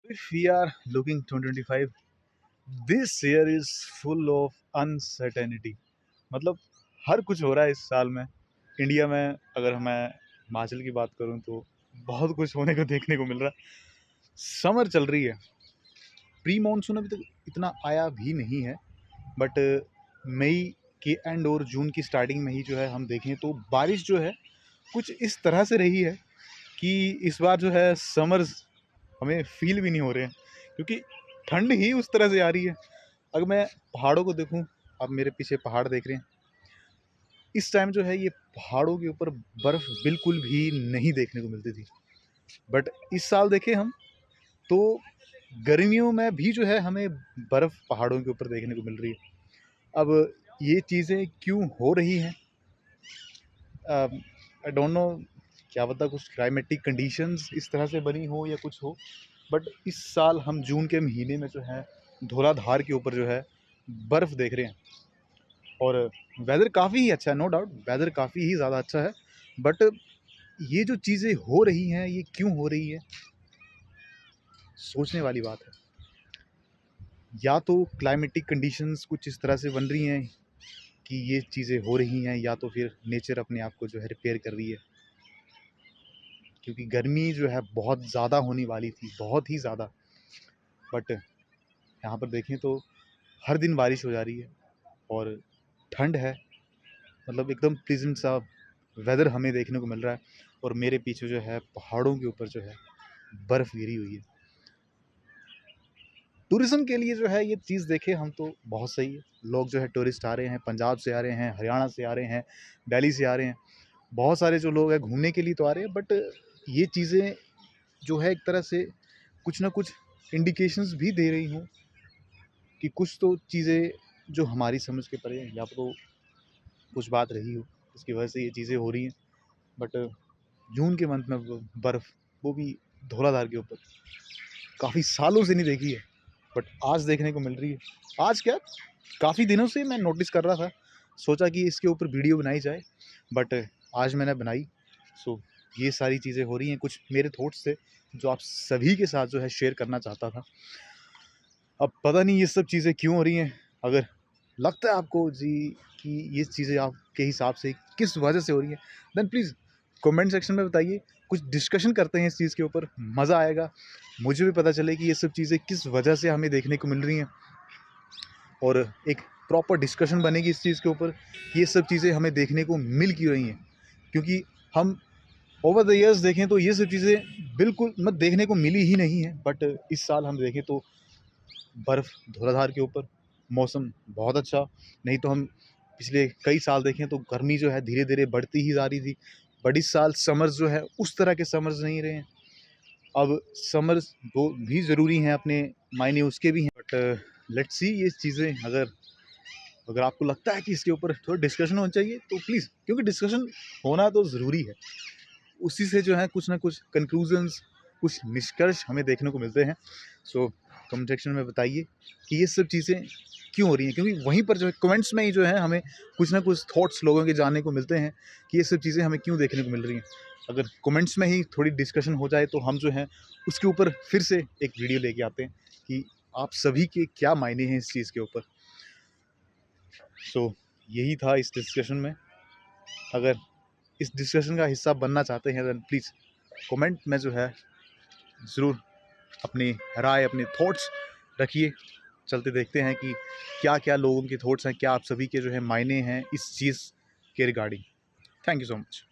If we are looking 2025, this year is full of uncertainty. मतलब हर कुछ हो रहा है इस साल में। इंडिया में अगर मैं हिमाचल की बात करूं तो बहुत कुछ होने को देखने को मिल रहा है। समर चल रही है, प्री मानसून अभी तक इतना आया भी नहीं है, बट मई के एंड और जून की स्टार्टिंग में ही जो है हम देखें तो बारिश जो है कुछ इस तरह से रही है कि इस बार जो है समर्स हमें फील भी नहीं हो रहे हैं, क्योंकि ठंड ही उस तरह से आ रही है। अगर मैं पहाड़ों को देखूं, आप मेरे पीछे पहाड़ देख रहे हैं, इस टाइम जो है ये पहाड़ों के ऊपर बर्फ़ बिल्कुल भी नहीं देखने को मिलती थी। बट इस साल देखें हम तो गर्मियों में भी जो है हमें बर्फ़ पहाड़ों के ऊपर देखने को मिल रही है। अब ये चीज़ें क्यों हो रही हैं, आई डोंट नो, क्या पता कुछ क्लाइमेटिक कंडीशंस इस तरह से बनी हो या कुछ हो। बट इस साल हम जून के महीने में जो है धौलाधार के ऊपर जो है बर्फ़ देख रहे हैं, और वेदर काफ़ी ही अच्छा है, नो डाउट वेदर काफ़ी ही ज़्यादा अच्छा है। बट ये जो चीज़ें हो रही हैं ये क्यों हो रही है, सोचने वाली बात है। या तो क्लाइमेटिक कंडीशंस कुछ इस तरह से बन रही हैं कि ये चीज़ें हो रही हैं, या तो फिर नेचर अपने आप को जो है रिपेयर कर रही है। क्योंकि गर्मी जो है बहुत ज़्यादा होने वाली थी, बहुत ही ज़्यादा। बट यहाँ पर देखें तो हर दिन बारिश हो जा रही है और ठंड है, मतलब एकदम प्लीजेंट सा वेदर हमें देखने को मिल रहा है। और मेरे पीछे जो है पहाड़ों के ऊपर जो है बर्फ़ गिरी हुई है। टूरिज़्म के लिए जो है ये चीज़ देखें हम तो बहुत सही है। लोग जो है टूरिस्ट आ रहे हैं, पंजाब से आ रहे हैं, हरियाणा से आ रहे हैं, दिल्ली से आ रहे हैं। बहुत सारे जो लोग हैं घूमने के लिए तो आ रहे हैं, बट ये चीज़ें जो है एक तरह से कुछ ना कुछ इंडिकेशंस भी दे रही हूँ कि कुछ तो चीज़ें जो हमारी समझ के परे हैं, या तो कुछ बात रही हो इसकी वजह से ये चीज़ें हो रही हैं। बट जून के मंथ में बर्फ़, वो भी धौलाधार के ऊपर, काफ़ी सालों से नहीं देखी है, बट आज देखने को मिल रही है। आज क्या, काफ़ी दिनों से मैं नोटिस कर रहा था, सोचा कि इसके ऊपर वीडियो बनाई जाए, बट आज मैंने बनाई। सो ये सारी चीज़ें हो रही हैं, कुछ मेरे थॉट्स थे जो आप सभी के साथ जो है शेयर करना चाहता था। अब पता नहीं ये सब चीज़ें क्यों हो रही हैं। अगर लगता है आपको जी कि ये चीज़ें आपके हिसाब से किस वजह से हो रही हैं, देन प्लीज़ कमेंट सेक्शन में बताइए। कुछ डिस्कशन करते हैं इस चीज़ के ऊपर, मज़ा आएगा। मुझे भी पता चले कि ये सब चीज़ें किस वजह से हमें देखने को मिल रही हैं, और एक प्रॉपर डिस्कशन बनेगी इस चीज़ के ऊपर कि ये सब चीज़ें हमें देखने को मिल क्यों रही हैं। क्योंकि हम ओवर द ईयर्स देखें तो ये सब चीज़ें बिल्कुल देखने को मिली ही नहीं है। बट इस साल हम देखें तो बर्फ़ धौलाधार के ऊपर, मौसम बहुत अच्छा। नहीं तो हम पिछले कई साल देखें तो गर्मी जो है धीरे-धीरे बढ़ती ही जा रही थी। बट इस साल समर्स जो है उस तरह के समर्स नहीं रहे हैं। अब समर्स वो भी ज़रूरी हैं, अपने मायने उसके भी हैं, बट लेट्स सी ये चीज़ें, अगर अगर आपको लगता है कि इसके ऊपर थोड़ा डिस्कशन होना चाहिए तो प्लीज़, क्योंकि डिस्कशन होना तो ज़रूरी है। उसी से जो है कुछ ना कुछ कंक्लूजन्स, कुछ निष्कर्ष हमें देखने को मिलते हैं। सो कमेंट सेक्शन में बताइए कि ये सब चीज़ें क्यों हो रही हैं, क्योंकि वहीं पर जो है कमेंट्स में ही जो है हमें कुछ ना कुछ थॉट्स लोगों के जानने को मिलते हैं कि ये सब चीज़ें हमें क्यों देखने को मिल रही हैं। अगर कमेंट्स में ही थोड़ी डिस्कशन हो जाए तो हम जो है उसके ऊपर फिर से एक वीडियो लेके आते हैं कि आप सभी के क्या मायने हैं इस चीज़ के ऊपर। सो यही था इस डिस्कशन में। अगर इस डिस्कशन का हिस्सा बनना चाहते हैं देन प्लीज़ कमेंट में जो है ज़रूर अपनी राय, अपने थॉट्स रखिए। चलते देखते हैं कि क्या-क्या लोगों के थॉट्स हैं, क्या आप सभी के जो है मायने हैं इस चीज़ के regarding. Thank you so much.